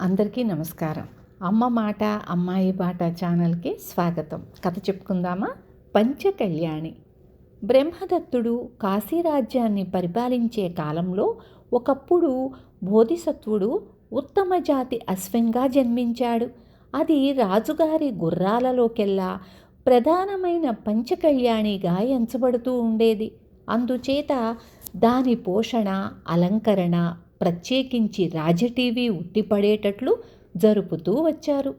అందరికీ నమస్కారం. అమ్మ మాట అమ్మాయి బాట ఛానల్కి స్వాగతం. కథ చెప్పుకుందామా? పంచకళ్యాణి. బ్రహ్మదత్తుడు కాశీరాజ్యాన్ని పరిపాలించే కాలంలో ఒకప్పుడు బోధిసత్వుడు ఉత్తమ జాతి అశ్వంగా జన్మించాడు. అది రాజుగారి గుర్రాలలోకెల్లా ప్రధానమైన పంచకళ్యాణిగా ఎంచబడుతూ ఉండేది. అందుచేత దాని పోషణ, అలంకరణ ప్రత్యేకించి రాజటీవీ ఉట్టిపడేటట్లు జరుపుతూ వచ్చారు.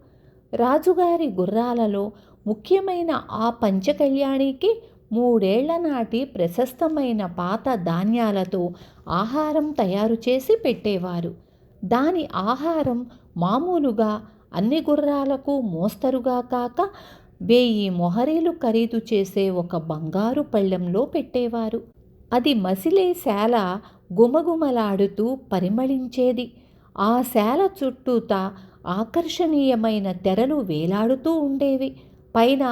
రాజుగారి గుర్రాలలో ముఖ్యమైన ఆ పంచకళ్యాణికి 3 ఏళ్ల నాటి ప్రశస్తమైన పాత ధాన్యాలతో ఆహారం తయారు చేసి పెట్టేవారు. దాని ఆహారం మామూలుగా అన్ని గుర్రాలకు మోస్తరుగా కాక 1000 మొహరీలు ఖరీదు చేసే ఒక బంగారు పళ్ళెంలో పెట్టేవారు. అది మసిలే శాల గుమగుమలాడుతూ పరిమళించేది. ఆ శాల చుట్టూతా ఆకర్షణీయమైన తెరలు వేలాడుతూ ఉండేవి. పైన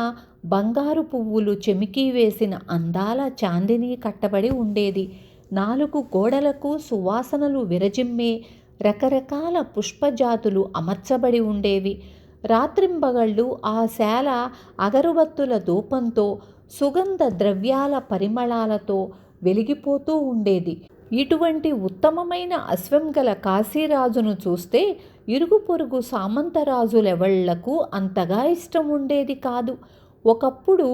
బంగారు పువ్వులు చెమికి వేసిన అందాల చాందిని కట్టబడి ఉండేది. 4 గోడలకు సువాసనలు విరజిమ్మే రకరకాల పుష్పజాతులు అమర్చబడి ఉండేవి. రాత్రింబగళ్ళు ఆ శాల అగరుబత్తుల ధూపంతో, సుగంధ ద్రవ్యాల పరిమళాలతో వెలిగిపోతూ ఉండేది. ఇటువంటి ఉత్తమమైన అశ్వం గల కాశీరాజును చూస్తే ఇరుగు పొరుగు సామంతరాజులెవళ్లకు అంతగా ఇష్టం ఉండేది కాదు. ఒకప్పుడు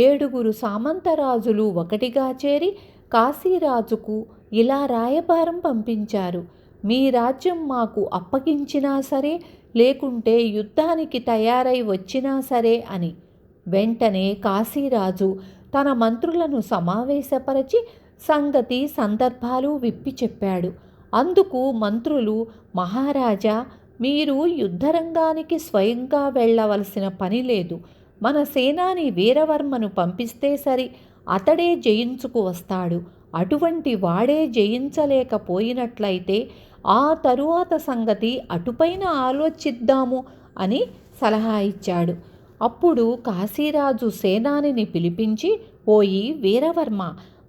7 సామంతరాజులు ఒకటిగా చేరి కాశీరాజుకు ఇలా రాయబారం పంపించారు: మీ రాజ్యం మాకు అప్పగించినా సరే, లేకుంటే యుద్ధానికి తయారై వచ్చినా సరే అని. వెంటనే కాశీరాజు తన మంత్రులను సమావేశపరచి సంగతి సందర్భాలు విప్పి చెప్పాడు. అందుకు మంత్రులు, మహారాజా, మీరు యుద్ధరంగానికి స్వయంగా వెళ్ళవలసిన పని లేదు. మన సేనాని వీరవర్మను పంపిస్తే సరి, అతడే జయించుకు వస్తాడు. అటువంటి వాడే జయించలేకపోయినట్లయితే ఆ తరువాత సంగతి అటుపైన ఆలోచిద్దాము అని సలహా ఇచ్చాడు. అప్పుడు కాశీరాజు సేనానిని పిలిపించి, ఓయి వీరవర్మ,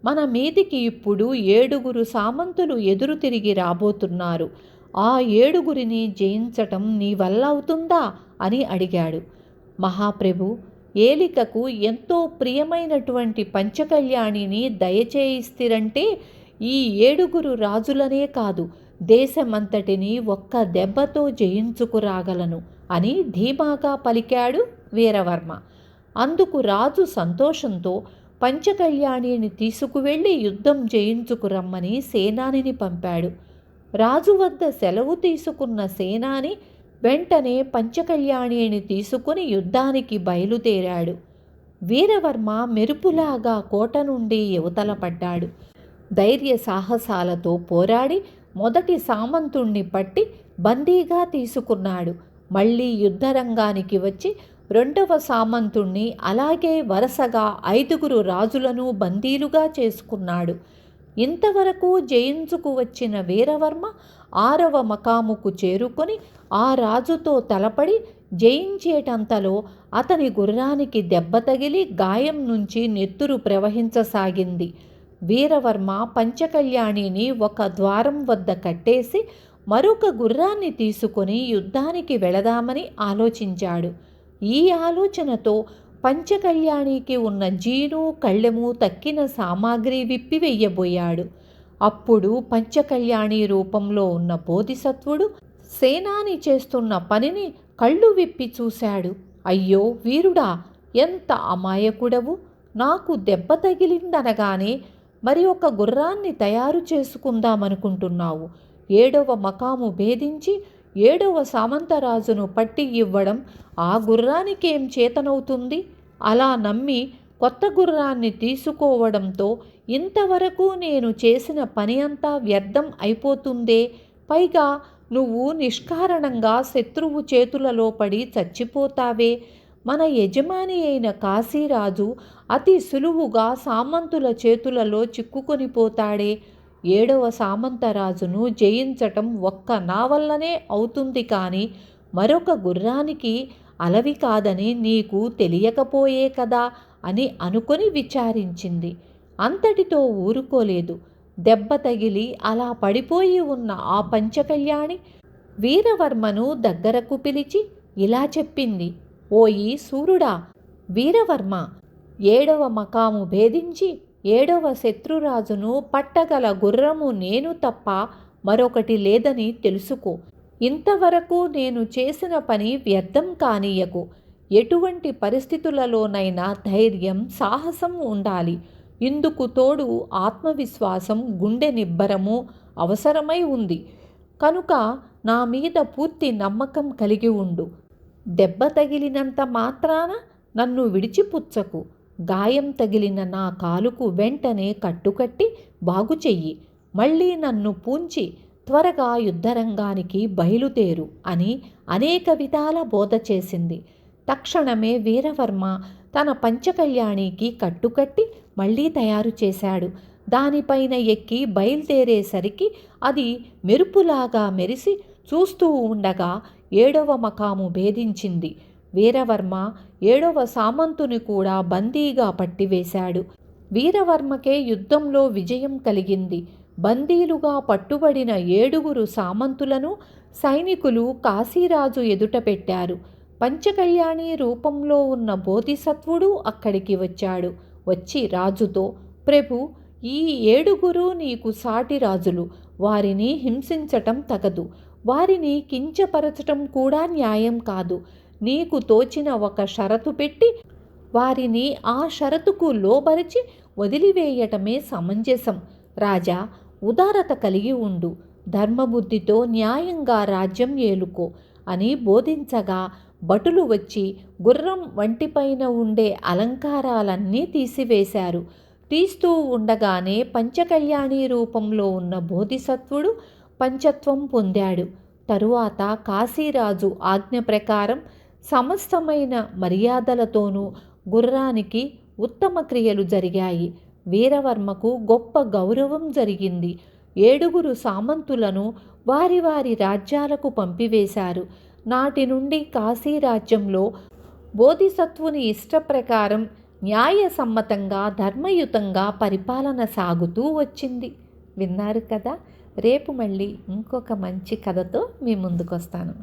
మన మీదికి ఇప్పుడు 7 సామంతులు ఎదురు తిరిగి రాబోతున్నారు. ఆ 7 జయించటం నీ వల్ల అవుతుందా అని అడిగాడు. మహాప్రభు, ఏలికకు ఎంతో ప్రియమైనటువంటి పంచకళ్యాణిని దయచేయిస్తిరంటే ఈ 7 రాజులనే కాదు, దేశమంతటిని ఒక్క దెబ్బతో జయించుకురాగలను అని ధీమాగా పలికాడు వీరవర్మ. అందుకు రాజు సంతోషంతో పంచకళ్యాణిని తీసుకువెళ్ళి యుద్ధం జయించుకురమ్మని సేనానిని పంపాడు. రాజు వద్ద సెలవు తీసుకున్న సేనాని వెంటనే పంచకళ్యాణిని తీసుకుని యుద్ధానికి బయలుదేరాడు. వీరవర్మ మెరుపులాగా కోట నుండి యువతల పడ్డాడు. ధైర్య సాహసాలతో పోరాడి మొదటి సామంతుణ్ణి పట్టి బందీగా తీసుకున్నాడు. మళ్ళీ యుద్ధరంగానికి వచ్చి 2వ సామంతుణ్ణి, అలాగే వరుసగా 5 రాజులను బందీలుగా చేసుకున్నాడు. ఇంతవరకు జయించుకు వచ్చిన వీరవర్మ 6వ మకాముకు చేరుకొని ఆ రాజుతో తలపడి జయించేటంతలో అతని గుర్రానికి దెబ్బ తగిలి గాయం నుంచి నెత్తురు ప్రవహించసాగింది. వీరవర్మ పంచకళ్యాణిని ఒక ద్వారం వద్ద కట్టేసి మరొక గుర్రాన్ని తీసుకొని యుద్ధానికి వెళదామని ఆలోచించాడు. ఈ ఆలోచనతో పంచకళ్యాణికి ఉన్న జీను, కళ్ళెము తక్కిన సామాగ్రి విప్పివెయ్యబోయాడు. అప్పుడు పంచకళ్యాణి రూపంలో ఉన్న బోధిసత్వుడు సేనాని చేస్తున్న పనిని కళ్ళు విప్పి చూశాడు. అయ్యో వీరుడా, ఎంత అమాయకుడవు! నాకు దెబ్బ తగిలిందనగానే మరి ఒక గుర్రాన్ని తయారు చేసుకుందామనుకుంటున్నావు. 7వ మకాము భేదించి 7వ సామంతరాజును పట్టి ఇవ్వడం ఆ గుర్రానికేం చేతనవుతుంది? అలా నమ్మి కొత్త గుర్రాన్ని తీసుకోవడంతో ఇంతవరకు నేను చేసిన పని అంతా వ్యర్థం అయిపోతుందే. పైగా నువ్వు నిష్కారణంగా శత్రువు చేతులలో పడి చచ్చిపోతావే. మన యజమాని అయిన కాశీరాజు అతి సులువుగా సామంతుల చేతులలో చిక్కుకొని పోతాడే. 7వ సామంతరాజును జయించటం ఒక్క నా వల్లనే అవుతుంది కానీ మరొక గుర్రానికి అలవి కాదని నీకు తెలియకపోయే కదా అని అనుకొని విచారించింది. అంతటితో ఊరుకోలేదు. దెబ్బ తగిలి అలా పడిపోయి ఉన్న ఆ పంచకళ్యాణి వీరవర్మను దగ్గరకు పిలిచి ఇలా చెప్పింది. ఓయి సూర్యుడా, వీరవర్మ, 7వ మకాము భేదించి 7వ శత్రురాజును పట్టగల గుర్రము నేను తప్ప మరొకటి లేదని తెలుసుకో. ఇంతవరకు నేను చేసిన పని వ్యర్థం కానీయకు. ఎటువంటి పరిస్థితులలోనైనా ధైర్యం, సాహసం ఉండాలి. ఇందుకు తోడు ఆత్మవిశ్వాసం, గుండె నిబ్బరము అవసరమై ఉంది. కనుక నా మీద పూర్తి నమ్మకం కలిగి ఉండు. దెబ్బ తగిలినంత మాత్రాన నన్ను విడిచిపుచ్చకు. గాయం తగిలిన నా కాలుకు వెంటనే కట్టుకట్టి బాగు చెయ్యి. మళ్ళీ నన్ను పూంచి త్వరగా యుద్ధరంగానికి బయలుదేరు అని అనేక విధాల బోధ చేసింది. తక్షణమే వీరవర్మ తన పంచకళ్యాణికి కట్టుకట్టి మళ్ళీ తయారు చేశాడు. దానిపైన ఎక్కి బయలుదేరేసరికి అది మెరుపులాగా మెరిసి చూస్తూ ఉండగా 7వ మకాము భేదించింది. వీరవర్మ 7వ సామంతుని కూడా బందీగా పట్టివేశాడు. వీరవర్మకే యుద్ధంలో విజయం కలిగింది. బందీలుగా పట్టుబడిన 7గురు సామంతులను సైనికులు కాశీరాజు ఎదుట పెట్టారు. పంచకళ్యాణి రూపంలో ఉన్న బోధిసత్వుడు అక్కడికి వచ్చాడు. వచ్చి రాజుతో, ప్రభు, ఈ 7గురు నీకు సాటి రాజులు. వారిని హింసించటం తగదు. వారిని కించపరచటం కూడా న్యాయం కాదు. నీకు తోచిన ఒక షరతు పెట్టి వారిని ఆ షరతుకు లోబరిచి వదిలివేయటమే సమంజసం. రాజా, ఉదారత కలిగి ఉండు. ధర్మబుద్ధితో న్యాయంగా రాజ్యం ఏలుకో అని బోధించగా భటులు వచ్చి గుర్రం వంటిపైన ఉండే అలంకారాలన్నీ తీసివేశారు. తీస్తూ ఉండగానే పంచకళ్యాణి రూపంలో ఉన్న బోధిసత్వుడు పంచత్వం పొందాడు. తరువాత కాశీరాజు ఆజ్ఞ ప్రకారం సమస్తమైన మర్యాదలతోనూ గుర్రానికి ఉత్తమ క్రియలు జరిగాయి. వీరవర్మకు గొప్ప గౌరవం జరిగింది. 7గురు సామంతులను వారి వారి రాజ్యాలకు పంపివేశారు. నాటి నుండి కాశీరాజ్యంలో బోధిసత్వుని ఇష్టప్రకారం న్యాయసమ్మతంగా, ధర్మయుతంగా పరిపాలన సాగుతూ వచ్చింది. విన్నారు కదా. రేపు మళ్ళీ ఇంకొక మంచి కథతో మీ ముందుకొస్తాను.